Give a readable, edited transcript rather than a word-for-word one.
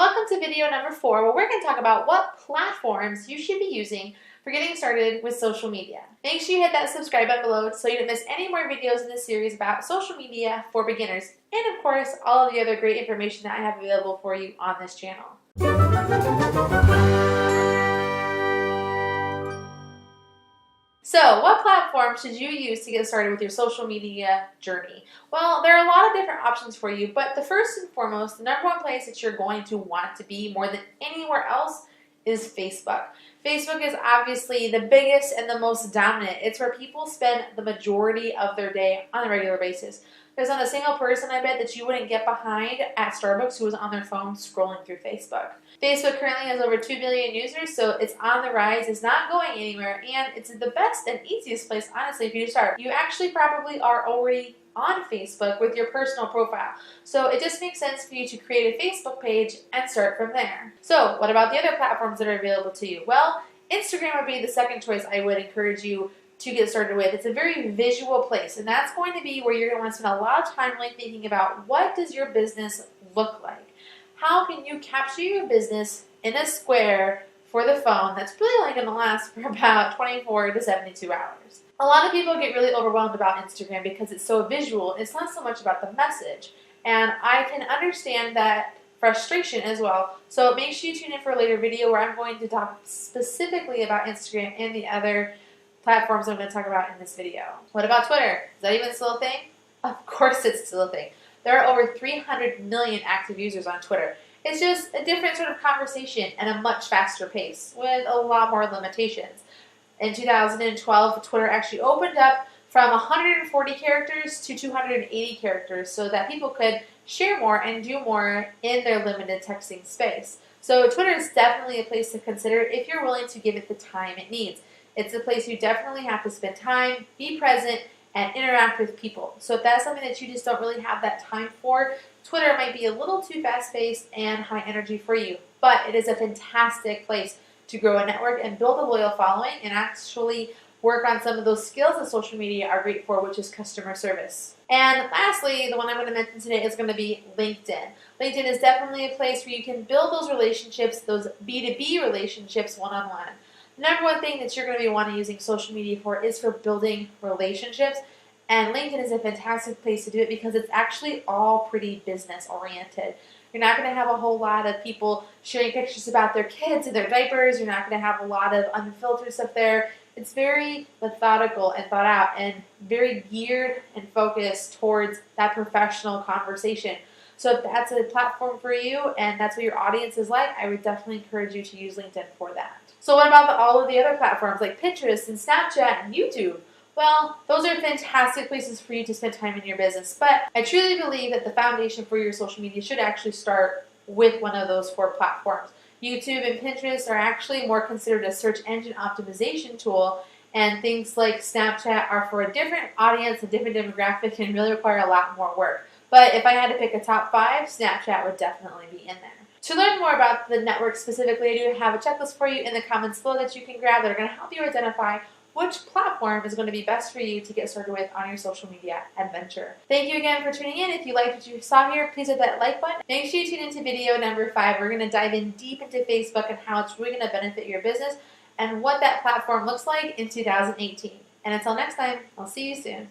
welcome to video number 4, where we're going to talk about what platforms you should be using for getting started with social media. Make sure you hit that subscribe button below so you don't miss any more videos in this series about social media for beginners, and of course, all of the other great information that I have available for you on this channel. So, what platform should you use to get started with your social media journey? Well, there are a lot of different options for you, but the first and foremost, the number one place that you're going to want to be more than anywhere else is Facebook. Facebook is obviously the biggest and the most dominant. It's where people spend the majority of their day on a regular basis. There's not a single person, I bet, that you wouldn't get behind at Starbucks who was on their phone scrolling through Facebook. Facebook currently has over 2 billion users, so it's on the rise. It's not going anywhere, and it's the best and easiest place, honestly, for you to start. You actually probably are already on Facebook with your personal profile, so it just makes sense for you to create a Facebook page and start from there. So what about the other platforms that are available to you? Well, Instagram would be the second choice I would encourage you to get started with. It's a very visual place, and that's going to be where you're going to want to spend a lot of time really thinking about what does your business look like? How can you capture your business in a square for the phone that's really only going to last for about 24 to 72 hours? A lot of people get really overwhelmed about Instagram because it's so visual. It's not so much about the message, and I can understand that frustration as well. So make sure you tune in for a later video where I'm going to talk specifically about Instagram and the other platforms I'm going to talk about in this video. What about Twitter? Is that even still a thing? Of course it's still a thing. There are over 300 million active users on Twitter. It's just a different sort of conversation and a much faster pace with a lot more limitations. In 2012, Twitter actually opened up from 140 characters to 280 characters so that people could share more and do more in their limited texting space. So Twitter is definitely a place to consider if you're willing to give it the time it needs. It's a place you definitely have to spend time, be present, and interact with people. So if that's something that you just don't really have that time for, Twitter might be a little too fast-paced and high energy for you. But it is a fantastic place to grow a network and build a loyal following and actually work on some of those skills that social media are great for, which is customer service. And lastly, the one I'm going to mention today is going to be LinkedIn. LinkedIn is definitely a place where you can build those relationships, those B2B relationships one-on-one. The number one thing that you're going to be wanting using social media for is for building relationships, and LinkedIn is a fantastic place to do it because it's actually all pretty business oriented. You're not going to have a whole lot of people sharing pictures about their kids and their diapers. You're not going to have a lot of unfiltered stuff there. It's very methodical and thought out and very geared and focused towards that professional conversation. So if that's a platform for you and that's what your audience is like, I would definitely encourage you to use LinkedIn for that. So what about all of the other platforms like Pinterest and Snapchat and YouTube? Well, those are fantastic places for you to spend time in your business, but I truly believe that the foundation for your social media should actually start with one of those 4 platforms. YouTube and Pinterest are actually more considered a search engine optimization tool, and things like Snapchat are for a different audience, a different demographic, and really require a lot more work. But if I had to pick a top 5, Snapchat would definitely be in there. To learn more about the network specifically, I do have a checklist for you in the comments below that you can grab that are going to help you identify which platform is going to be best for you to get started with on your social media adventure. Thank you again for tuning in. If you liked what you saw here, please hit that like button. Make sure you tune into video number 5. We're going to dive in deep into Facebook and how it's really going to benefit your business and what that platform looks like in 2018. And until next time, I'll see you soon.